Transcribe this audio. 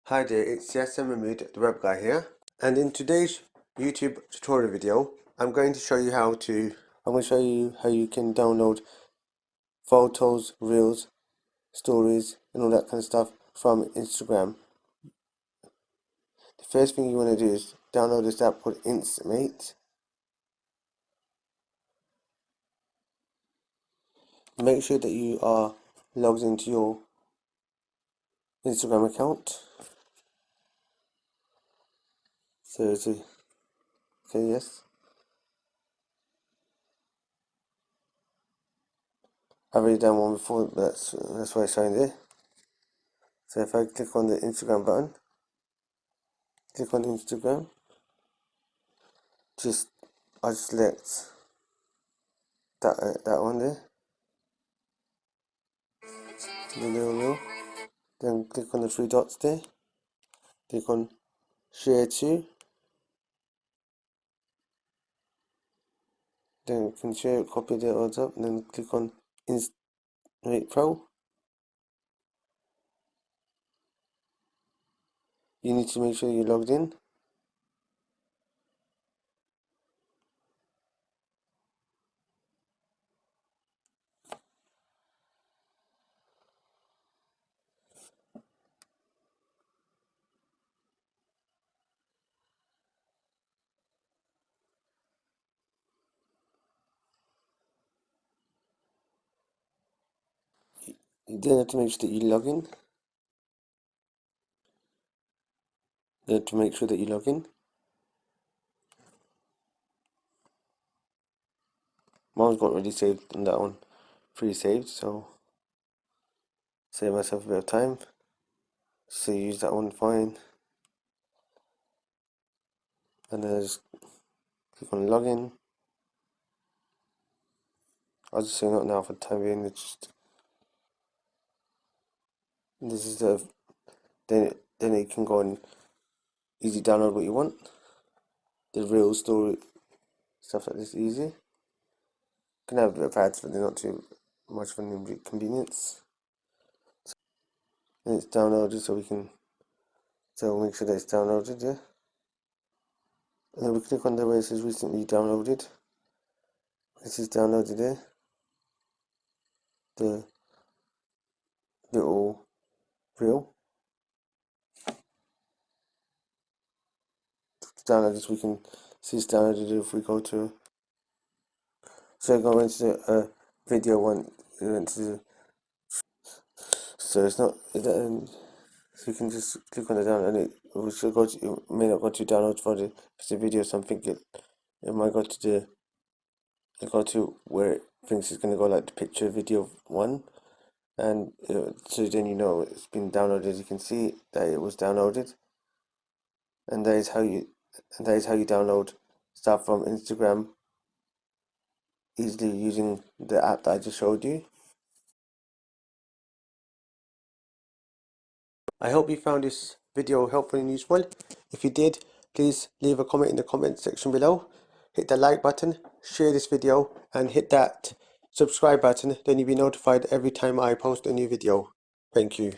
Hi there, it's Yassir Mahmood, the web guy here, and in today's YouTube tutorial video, I'm going to show you how you can download photos, reels, stories, and all that kind of stuff from Instagram. The first thing you want to do is download this app called Instantmate. Make sure that you are logged into your Instagram account. Okay, yes. I've already done one before, that's why it's showing there. So if I click on the Instagram button, click on Instagram, I select that one there, the little wheel, then click on the three dots there, click on share to, then you can share it, copy the odds up, and then click on Instantmate Pro. You need to make sure you're logged in. You then have to make sure that you log in. You have to make sure that you log in. Mine's got already saved on that one, pre-saved, so save myself a bit of time. So use that one fine, and then just click on login. I'll just say not now for the time being. This is then you can go and easy download what you want. The real story stuff like this easy. Can have a bit of ads, but they're not too much of an inconvenience. And it's downloaded, so we'll make sure that it's downloaded, yeah. And then we click on the where it says recently downloaded. This is downloaded there. The little reel. It's downloaded, so we can see it's downloaded if we go to. So go into video one. So it's not. So you can just click on the download, and it should go to. It may not go to download for the video. Something it might go to where it thinks it's gonna go like the picture video one, and so then you know it's been downloaded. You can see that it was downloaded, and that is how you download stuff from Instagram easily using the app that I just showed you. I hope you found this video helpful and useful. If you did, please leave a comment in the comment section below. Hit the like button, share this video, and hit that subscribe button. Then you'll be notified every time I post a new video. Thank you.